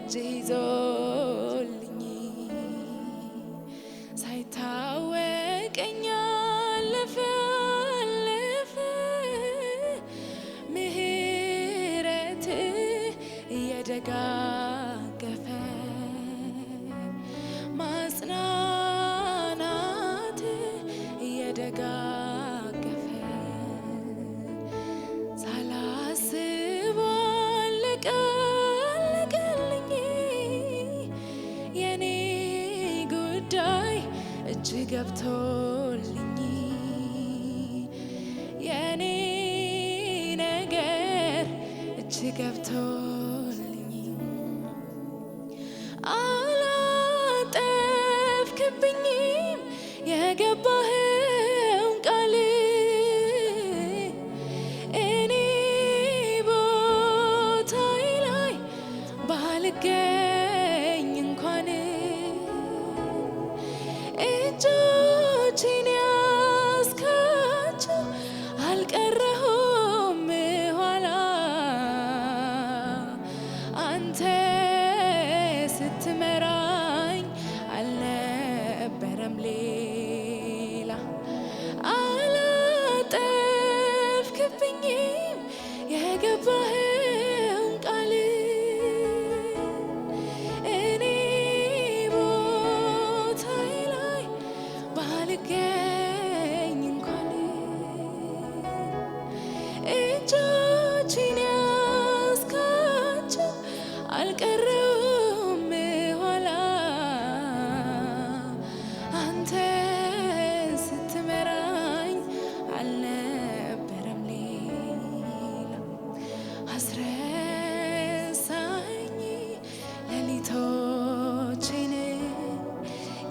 ይዞልኝ ሳይታወቀኝ አለፈ ምሕረት እየደጋገፈ ማጽናናት እየደጋገፈ ሳላስብ አለቀልኝ የኔ ጉዳይ እጅ ገብቶልኝ የኔ ነገር እጅ ገብቶልኝ አላጠፍክብኝም የገባኸውን ቃል እኔ ቦታዬ ላይ ባልገኝ እንኳን እጆቼን ያስካቸው አልቀረሁም ኋላ አንተ ስትመራኝ አልነበረም ሌላ አላጠፍክብኝም የገባኸውን ቃል እኔ ቦታዬ ላይ ባልገኝ እንኳን እጆቼን ያስካቸው አልቀረሁም ኋላ አንተ ስትመራኝ አልነበረም ሌላ አስረሳኝ ሌሊቶቼን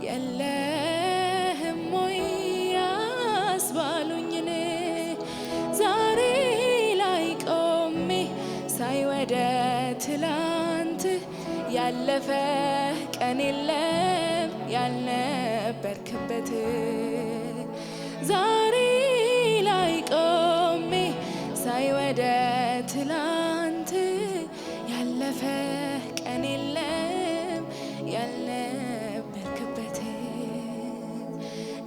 የለህም ወይ ያስባሉኝን ዛሬ ላይ ቆሜ ሳይ ወደ ትላንት ያለፈ ቀን የለም ያልነበርክበት ዛሬ ላይ ቆሜ ሳይ ወደ ትላንት ያለፈ ቀን የለም ያልነበርክበት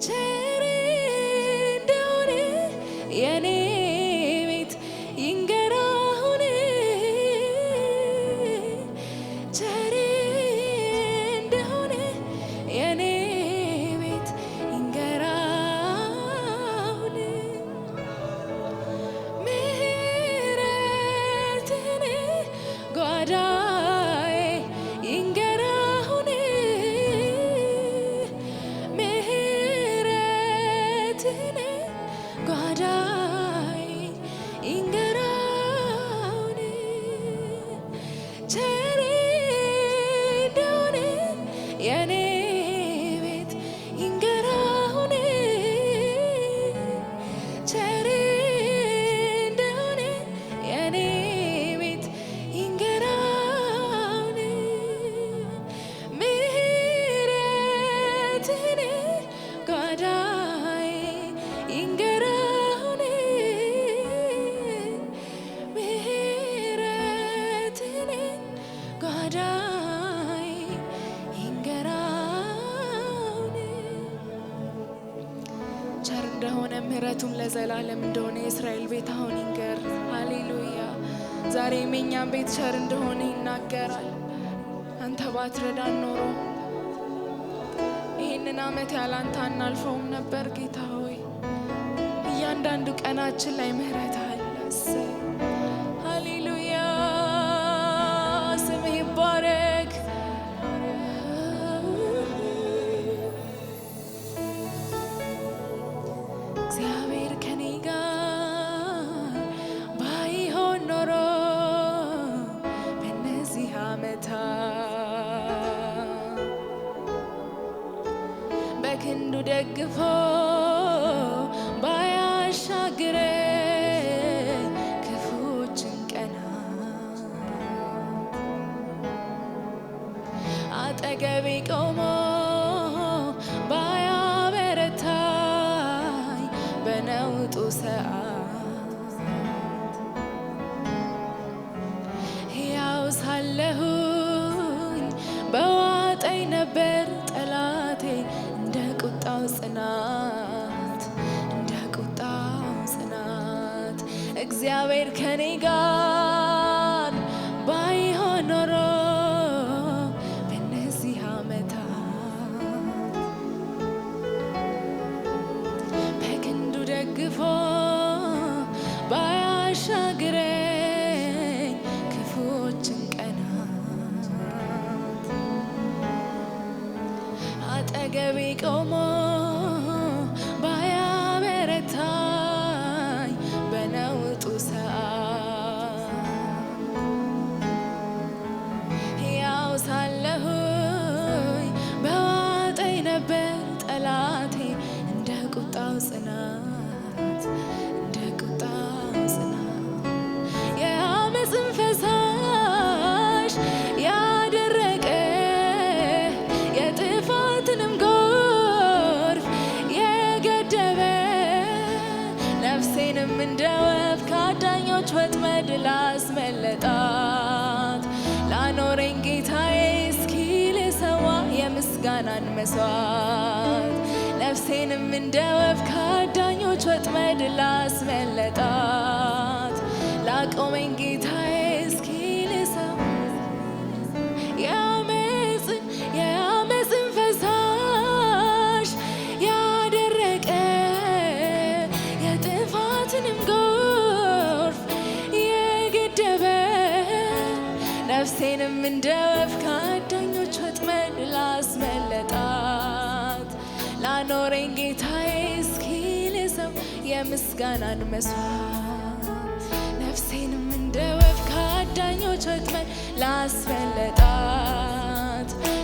ቸር እንደሆነ የኔ ቤት ይንገር አሁን ቸር እንደሆነ የኔ ቤት ይንገር አሁን ምሕረትህን ጓዳዬ ይንገር አሁን ምሕረትህን ጓዳዬ ይንገር አሁን ቸር እንደሆነ የኔ ቤት ይንገር አሁን ቸር እንደሆነ የኔ ቤት ይንገር አሁን ምሕረትህን ጓዳዬ ይንገር አሁን ምሕረትህን ጓዳዬ ይንገር አሁን ቸር እንደሆነ ምሕረቱም ለዘላለም እንደሆነ የእስራኤል ቤት አሁን ይንገር። ሃሌሉያ። ዛሬም የእኛም ቤት ቸር እንደሆነ ይናገራል። አንተ ባትረዳን ኖሮ ይህንን ዓመት ያላንተ አናልፈውም ነበር። ጌታ ሆይ እያንዳንዱ ቀናችን ላይ ምሕረት አለ። እሰይ ሃሌሉያ። ስምህ ይባረክ። እግዚአብሔር ከኔ ጋር ባይሆን ኖሮ በእነዚህ ዓመታት በክንዱ ደግፎ ባያሻግረኝ ክፉዎችን ቀናት አጠገቤ ቆሞ ባያበረታኝ በነውጡ ሰዓት ሕያው ሳለሁ ቁጣው ጽናት እንደ ቁጣው ጽናት እግዚአብሔር ከኔ ጋር ባይሆን ኖሮ በእነዚህ ዓመታት በክንዱ ደግፎ ባያሻግረኝ ክፉዎችን ቀናት አጠገቤ ቆሞ ባያበረታኝ በነውጡ ሰዓት ሕያው ሳለሁኝ በዋጠኝ ነበር ጠላቴ እንደ ቁጣው ጽናት እንደ ቁጣው ጽናት የዓመፅን ፈሳሽ ያደረቀ የጥፋትንም ጎርፍ የገደበ ነፍሴንም እንደ ወፍ ከአዳኞች ወጥመድ ላስመለጣት ላኖረኝ ጌታዬ እስኪ ልሰዋ የምስጋናን መስዋዕት ነፍሴንም እንደ ወፍ ከአዳኞች ወጥመድ ላስመለጣት ላቆመኝ ጌታዬ እስኪ ልሰዋ የዓመፅን ፈሳሽ ያደረቀ የጥፋትንም ጎርፍ የገደበ ነፍሴንም እንደ ወፍ ከአዳኞች ወጥመድ ላስመለጣት ላኖረኝ ጌታዬ እስኪ ልሰው የምስጋናን መስዋዕት ነፍሴንም እንደ ወፍ ከአዳኞች ወጥመድ ላስመለጣት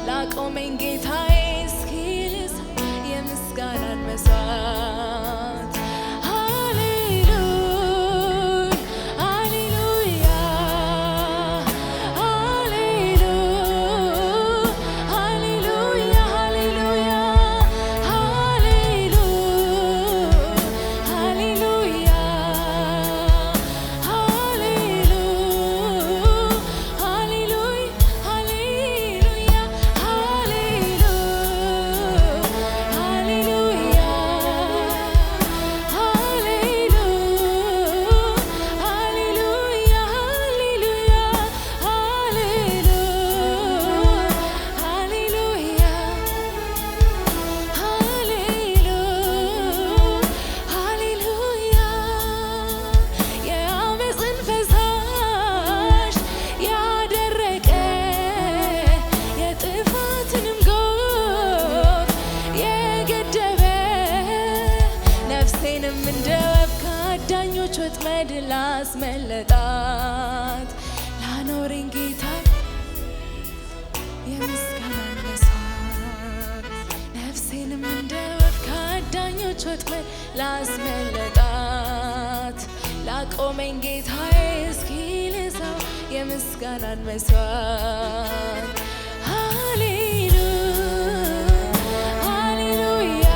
ላቆመኝ ጌታዬ እስኪ ልሰው የምስጋናን መስዋዕት ሃሌሉያ ሃሌሉያ ሃሌሉያ ሃሌሉያ የዓመፅን ፈሳሽ ያደረቀ የጥፋትንም ጎርፍ የገደበ ነፍሴንም እንደ ወፍ ከአዳኞች ወጥመድ ላስመለጣት ላኖረኝ ጌታ የምስጋናን መስዋዕት ነፍሴንም እንደ ወፍ ከአዳኞች ወጥመድ ላስመለጣት ላቆመኝ ጌታዬ እስኪ ልሰው የምስጋናን መስዋዕት ሃሌሉያ ሃሌሉያ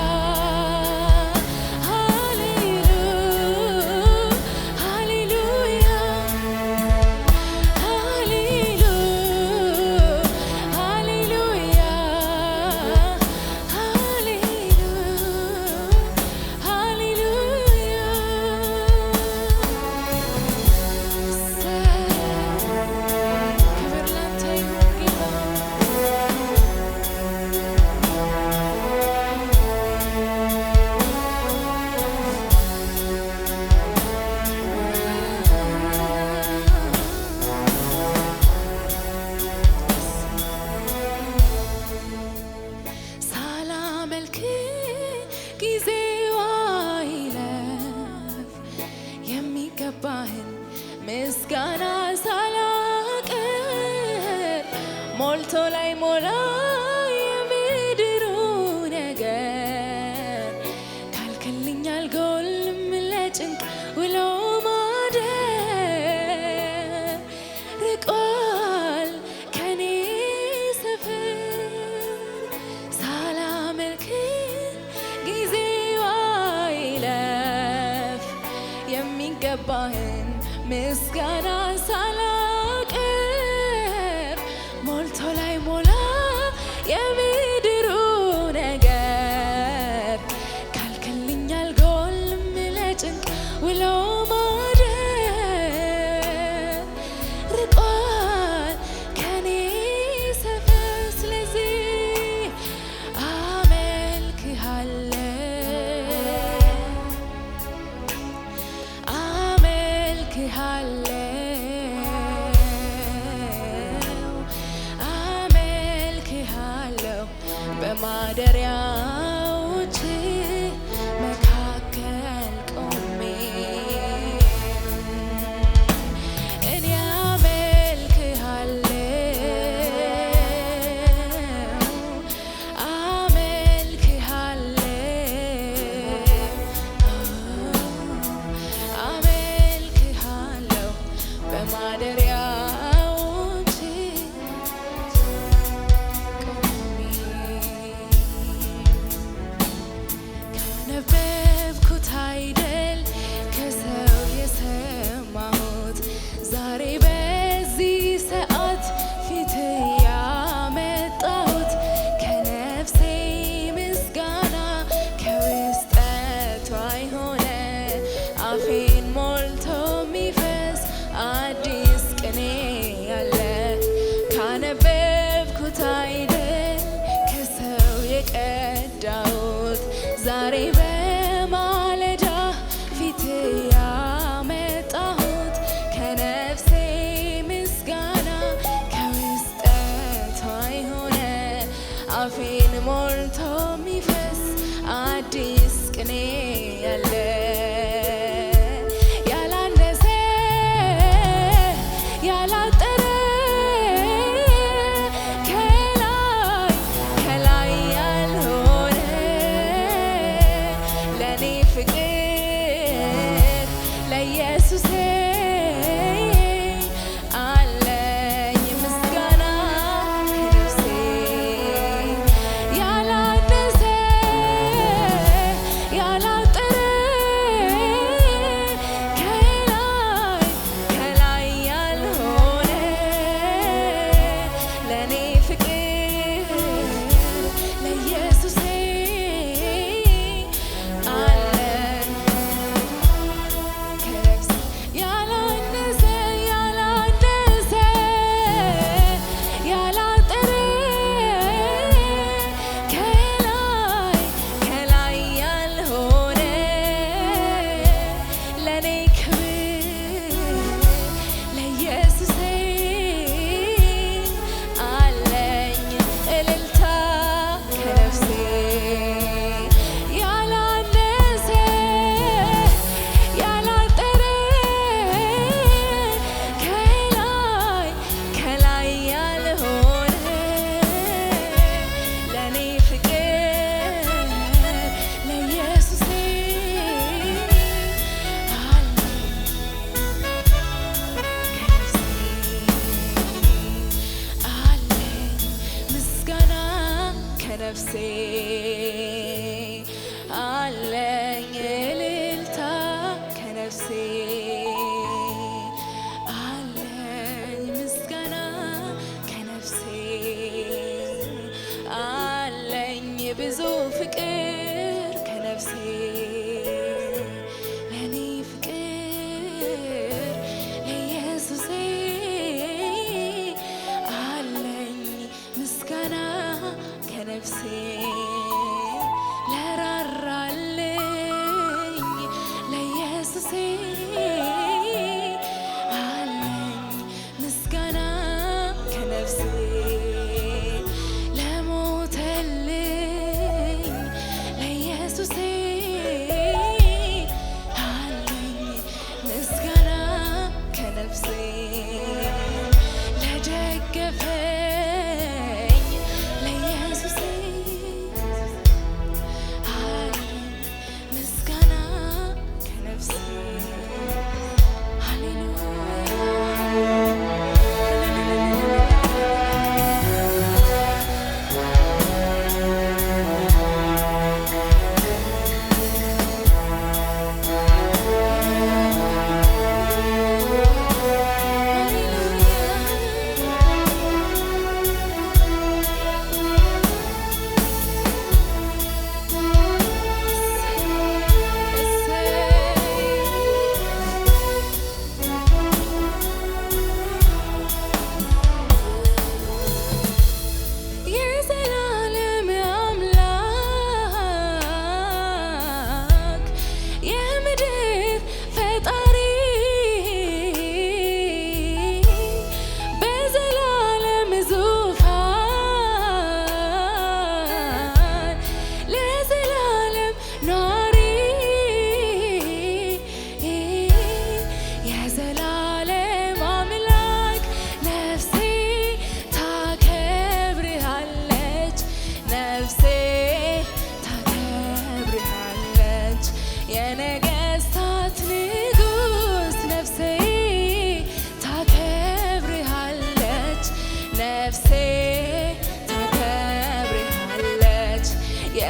ክብር ላንተ ይሁን ጌታ ሳላመልክ ጊዜው አይለፍ የሚገባህን ምስጋና ሳላቀርብ ሞልቶ ላይ ሞላ የምድሩ ነገር ካልክልኝ አልጎልም ለጭንቅ ውሎ ማደር ርቋል ከኔ ሰፈር ሳላመልክ ጊዜው አይለፍ የሚገባህን ምስጋና ሳላቀርብ ሞልቶ ላይ ሞላ በማደሪያዎች መካከል ቆሜ እኔ አመልክሃለሁ በማደሪያዎች ካነበብኩት አይደል ከሰው የሰማሁት ዛሬ በዚህ ሰዓት ፊት ያመጣሁት ከነፍሴ ምስጋና ከውስጠቷ የሆነ አፌን ሞልቶ የሚፈስ አዲስ ቅኔ ያለ ካነበብኩት አይደል ከሰው የቀዳሁት ዛሬ በማለዳ ፊት ያመጣሁት ከነፍሴ ምስጋና ከውስጠቷ የሆነ አፌን ሞልቶ የሚፈስ አዲስ ቅኔ ያለ ያላነሰ ያላጠረ ከላይ ያልሆነ ለኔ ፍቅር ለኢየሱሴ አለኝ ምስጋና ከነፍሴ ያላነሰ ያላጠረ ከላይ ያልሆነ ለኔ ፍቅር ለኢየሱሴ አለኝ ከነፍሴ ያላነሰ ያላነሰ ያላጠረ ከላይ ያልሆነ ለኔ ክብር ለኢየሱሴ አለኝ እልልታ ከነፍሴ ያላነሰ ያላጠረ ከላይ ያልሆነ ለኔ ፍቅር ለኢየሱሴ አለኝ ምስጋና ከነፍሴ አለኝ እልልታ ከነፍሴ አለኝ ምስጋና ከነፍሴ አለኝ ብዙ ፍቅር ከነፍሴ ለኔ ፍቅር ለኢየሱሴ አለኝ ምስጋና ከነፍሴ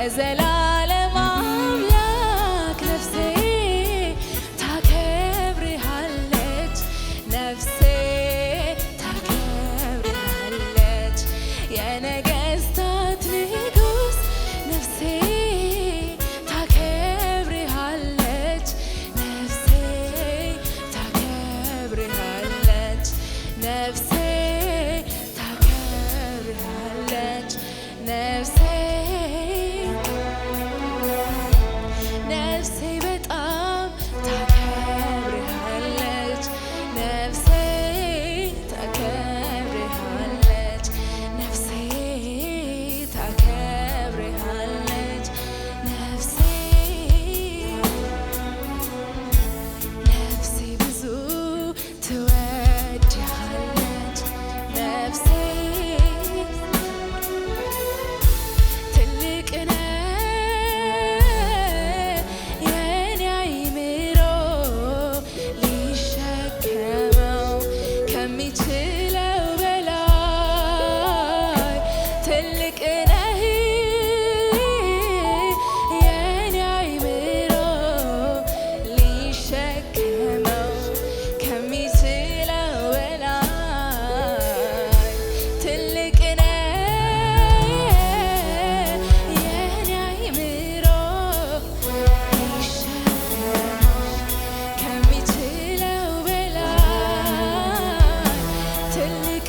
የዘላለም አምላክ ነፍሴ ታከብርሃለች፣ ነፍሴ ታከብርሃለች። የነገሥታት ንጉሥ ነፍሴ ታከብርሃለች፣ ነፍሴ ታከብርሃለች፣ ነፍሴ ታከብርሃለች፣ ነፍሴ ነፍሴ በጣም ታከብርሃለች፣ ነፍሴ ታከብርሃለች፣ ነፍሴ ታከብርሃለች፣ ነፍሴ ነፍሴ ብዙ ትወድሃለች፣ ነፍሴ ትልቅ ነህ የኔ አይምሮ ሊሸከመው ከሚችለው በላይ ትልቅ ነህ የኔ አይምሮ ሊሸከመው ከሚችለው በላይ ትልቅ ነህ የኔ አይምሮ ሊሸከመው ከሚችለው በላይ ትልቅ